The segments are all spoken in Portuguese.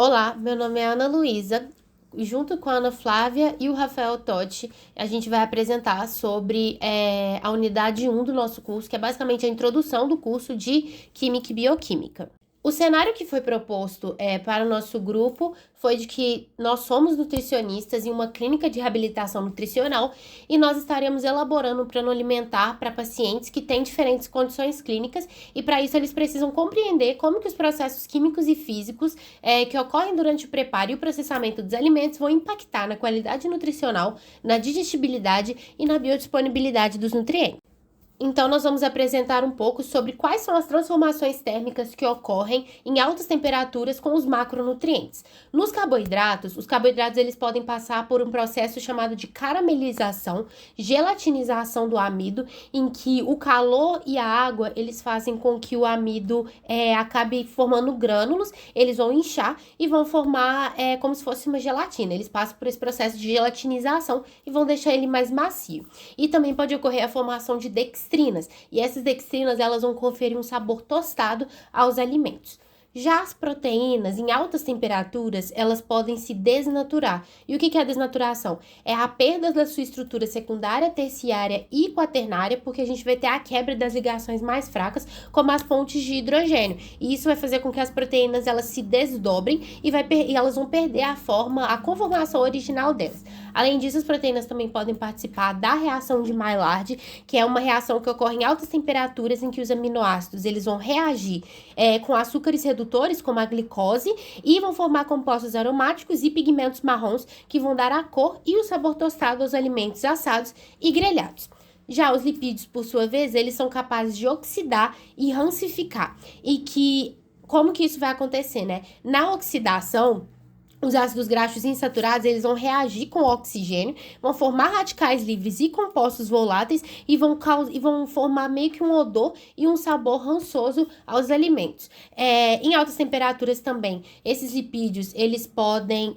Olá, meu nome é Ana Luísa. Junto com a Ana Flávia e o Rafael Totti, a gente vai apresentar sobre a unidade 1 do nosso curso, que é basicamente a introdução do curso de Química e Bioquímica. O cenário que foi proposto para o nosso grupo foi de que nós somos nutricionistas em uma clínica de reabilitação nutricional e nós estaremos elaborando um plano alimentar para pacientes que têm diferentes condições clínicas e para isso eles precisam compreender como que os processos químicos e físicos que ocorrem durante o preparo e o processamento dos alimentos vão impactar na qualidade nutricional, na digestibilidade e na biodisponibilidade dos nutrientes. Então, nós vamos apresentar um pouco sobre quais são as transformações térmicas que ocorrem em altas temperaturas com os macronutrientes. Nos carboidratos, os carboidratos eles podem passar por um processo chamado de caramelização, gelatinização do amido, em que o calor e a água eles fazem com que o amido acabe formando grânulos, eles vão inchar e vão formar como se fosse uma gelatina. Eles passam por esse processo de gelatinização e vão deixar ele mais macio. E também pode ocorrer a formação de dextrinas, e essas dextrinas elas vão conferir um sabor tostado aos alimentos. Já as proteínas, em altas temperaturas, elas podem se desnaturar. E o que é a desnaturação? É a perda da sua estrutura secundária, terciária e quaternária, porque a gente vai ter a quebra das ligações mais fracas, como as pontes de hidrogênio. E isso vai fazer com que as proteínas elas se desdobrem e elas vão perder a conformação original delas. Além disso, as proteínas também podem participar da reação de Maillard, que é uma reação que ocorre em altas temperaturas em que os aminoácidos eles vão reagir com açúcares redutores, como a glicose, e vão formar compostos aromáticos e pigmentos marrons que vão dar a cor e o sabor tostado aos alimentos assados e grelhados. Já os lipídios, por sua vez, eles são capazes de oxidar e rancificar. Como que isso vai acontecer, né? Na oxidação, os ácidos graxos insaturados, eles vão reagir com o oxigênio, vão formar radicais livres e compostos voláteis e vão formar meio que um odor e um sabor rançoso aos alimentos. Em altas temperaturas também, esses lipídios, eles podem,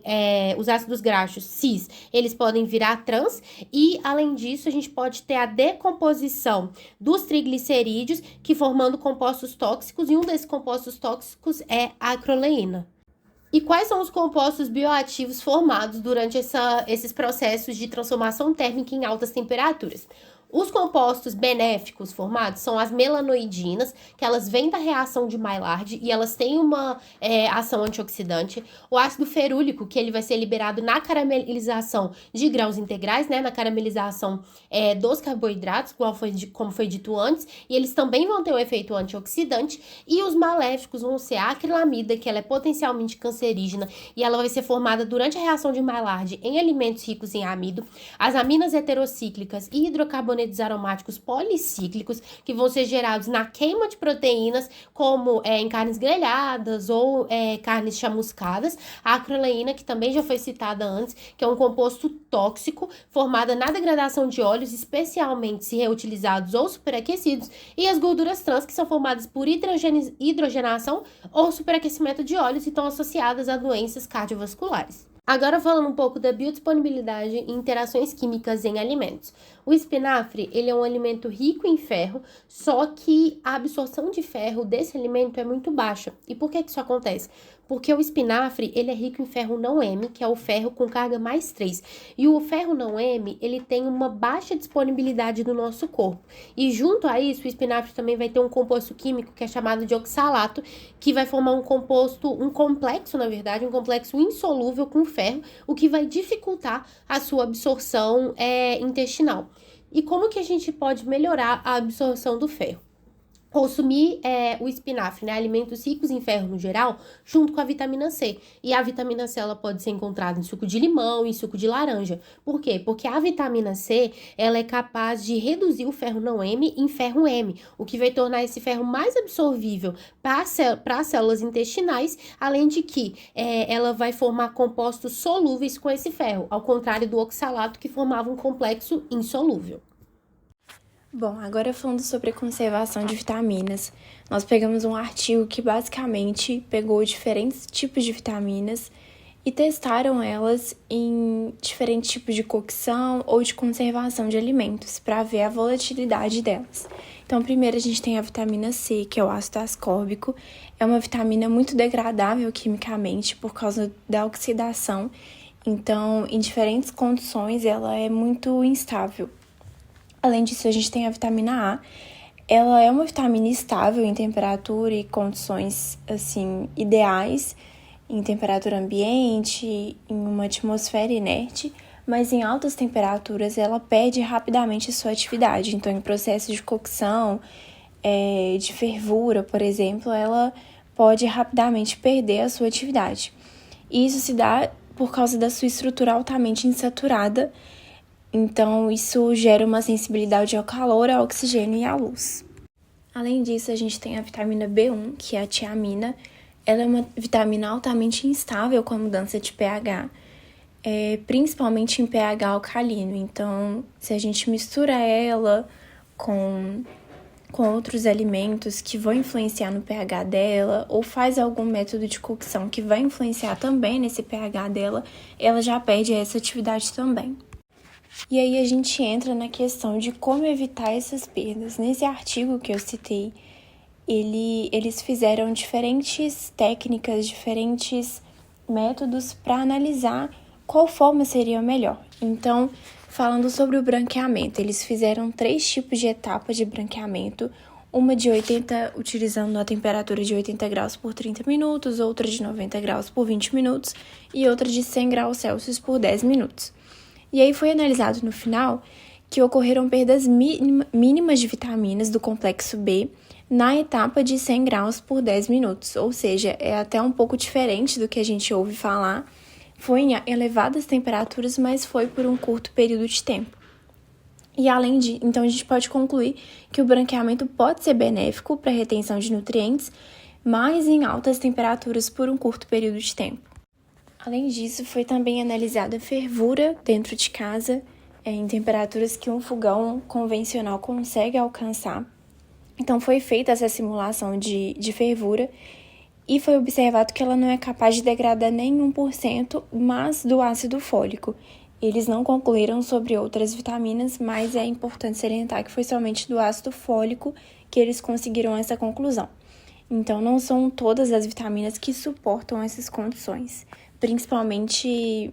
os ácidos graxos cis, eles podem virar trans e, além disso, a gente pode ter a decomposição dos triglicerídeos, que formando compostos tóxicos, e um desses compostos tóxicos é a acroleína. E quais são os compostos bioativos formados durante esses processos de transformação térmica em altas temperaturas? Os compostos benéficos formados são as melanoidinas, que elas vêm da reação de Maillard e elas têm uma ação antioxidante. O ácido ferúlico, que ele vai ser liberado na caramelização de grãos integrais, né, na caramelização dos carboidratos, como foi dito antes, e eles também vão ter um efeito antioxidante. E os maléficos vão ser a acrilamida, que ela é potencialmente cancerígena e ela vai ser formada durante a reação de Maillard em alimentos ricos em amido. As aminas heterocíclicas e hidrocarbonetos aromáticos policíclicos, que vão ser gerados na queima de proteínas, como em carnes grelhadas ou carnes chamuscadas. A acroleína, que também já foi citada antes, que é um composto tóxico, formada na degradação de óleos, especialmente se reutilizados ou superaquecidos, e as gorduras trans, que são formadas por hidrogenação ou superaquecimento de óleos e estão associadas a doenças cardiovasculares. Agora falando um pouco da biodisponibilidade e interações químicas em alimentos. O espinafre, ele é um alimento rico em ferro, só que a absorção de ferro desse alimento é muito baixa. E por que isso acontece? Porque o espinafre, ele é rico em ferro não M, que é o ferro com carga mais 3. E o ferro não M, ele tem uma baixa disponibilidade no nosso corpo. E junto a isso, o espinafre também vai ter um composto químico que é chamado de oxalato, que vai formar um complexo insolúvel com ferro, o que vai dificultar a sua absorção intestinal. E como que a gente pode melhorar a absorção do ferro? Consumir o espinafre, né, alimentos ricos em ferro no geral, junto com a vitamina C. E a vitamina C ela pode ser encontrada em suco de limão e suco de laranja. Por quê? Porque a vitamina C ela é capaz de reduzir o ferro não M em ferro M, o que vai tornar esse ferro mais absorvível para as células intestinais, além de que ela vai formar compostos solúveis com esse ferro, ao contrário do oxalato que formava um complexo insolúvel. Bom, agora falando sobre a conservação de vitaminas, nós pegamos um artigo que basicamente pegou diferentes tipos de vitaminas e testaram elas em diferentes tipos de cocção ou de conservação de alimentos para ver a volatilidade delas. Então, primeiro a gente tem a vitamina C, que é o ácido ascórbico. É uma vitamina muito degradável quimicamente por causa da oxidação. Então, em diferentes condições, ela é muito instável. Além disso, a gente tem a vitamina A. Ela é uma vitamina estável em temperatura e condições, assim, ideais, em temperatura ambiente, em uma atmosfera inerte, mas em altas temperaturas ela perde rapidamente sua atividade. Então, em processo de cocção, de fervura, por exemplo, ela pode rapidamente perder a sua atividade. E isso se dá por causa da sua estrutura altamente insaturada. Então, isso gera uma sensibilidade ao calor, ao oxigênio e à luz. Além disso, a gente tem a vitamina B1, que é a tiamina. Ela é uma vitamina altamente instável com a mudança de pH, principalmente em pH alcalino. Então, se a gente mistura ela com outros alimentos que vão influenciar no pH dela, ou faz algum método de cocção que vai influenciar também nesse pH dela, ela já perde essa atividade também. E aí a gente entra na questão de como evitar essas perdas. Nesse artigo que eu citei, eles fizeram diferentes técnicas, diferentes métodos para analisar qual forma seria melhor. Então, falando sobre o branqueamento, eles fizeram 3 tipos de etapas de branqueamento. Uma de 80, utilizando a temperatura de 80 graus por 30 minutos, outra de 90 graus por 20 minutos e outra de 100 graus Celsius por 10 minutos. E aí foi analisado no final que ocorreram perdas mínimas de vitaminas do complexo B na etapa de 100 graus por 10 minutos, ou seja, é até um pouco diferente do que a gente ouve falar. Foi em elevadas temperaturas, mas foi por um curto período de tempo. E além de, então a gente pode concluir que o branqueamento pode ser benéfico para a retenção de nutrientes, mas em altas temperaturas por um curto período de tempo. Além disso, foi também analisada a fervura dentro de casa, em temperaturas que um fogão convencional consegue alcançar. Então, foi feita essa simulação de fervura e foi observado que ela não é capaz de degradar nem 1%, mas do ácido fólico. Eles não concluíram sobre outras vitaminas, mas é importante salientar que foi somente do ácido fólico que eles conseguiram essa conclusão. Então, não são todas as vitaminas que suportam essas condições, principalmente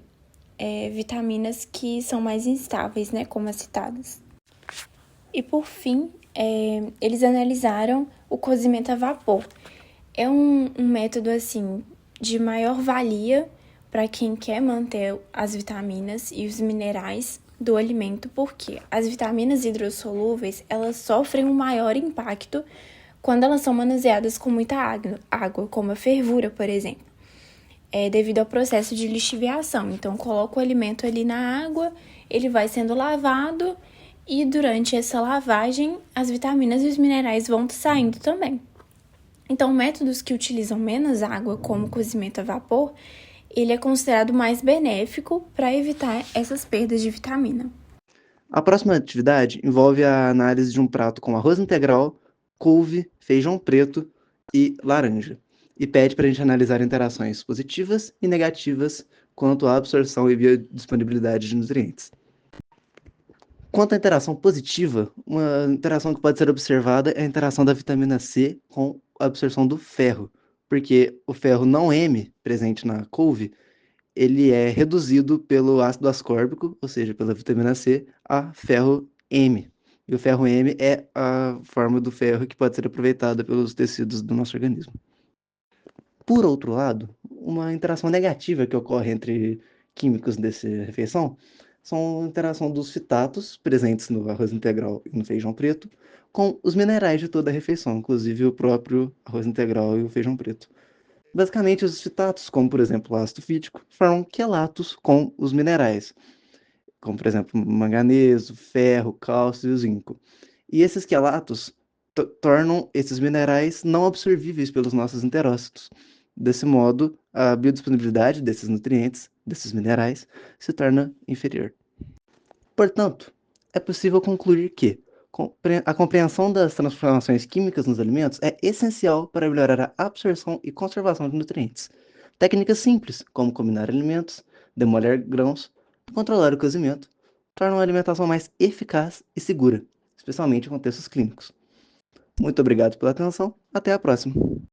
vitaminas que são mais instáveis, né, como as citadas. E, por fim, eles analisaram o cozimento a vapor. É um método, assim, de maior valia para quem quer manter as vitaminas e os minerais do alimento, porque as vitaminas hidrossolúveis, elas sofrem um maior impacto quando elas são manuseadas com muita água, como a fervura, por exemplo. Devido ao processo de lixiviação. Então, coloca o alimento ali na água, ele vai sendo lavado e durante essa lavagem, as vitaminas e os minerais vão saindo também. Então, métodos que utilizam menos água, como cozimento a vapor, ele é considerado mais benéfico para evitar essas perdas de vitamina. A próxima atividade envolve a análise de um prato com arroz integral, couve, feijão preto e laranja, e pede para a gente analisar interações positivas e negativas quanto à absorção e biodisponibilidade de nutrientes. Quanto à interação positiva, uma interação que pode ser observada é a interação da vitamina C com a absorção do ferro, porque o ferro não M presente na couve, ele é reduzido pelo ácido ascórbico, ou seja, pela vitamina C, a ferro M. E o ferro M é a forma do ferro que pode ser aproveitada pelos tecidos do nosso organismo. Por outro lado, uma interação negativa que ocorre entre químicos dessa refeição são a interação dos fitatos presentes no arroz integral e no feijão preto com os minerais de toda a refeição, inclusive o próprio arroz integral e o feijão preto. Basicamente, os fitatos, como por exemplo o ácido fítico, formam quelatos com os minerais, como por exemplo manganês, ferro, cálcio e o zinco. E esses quelatos tornam esses minerais não absorvíveis pelos nossos enterócitos. Desse modo, a biodisponibilidade desses nutrientes, desses minerais, se torna inferior. Portanto, é possível concluir que a compreensão das transformações químicas nos alimentos é essencial para melhorar a absorção e conservação de nutrientes. Técnicas simples, como combinar alimentos, demoler grãos, controlar o cozimento, tornam a alimentação mais eficaz e segura, especialmente em contextos clínicos. Muito obrigado pela atenção. Até a próxima.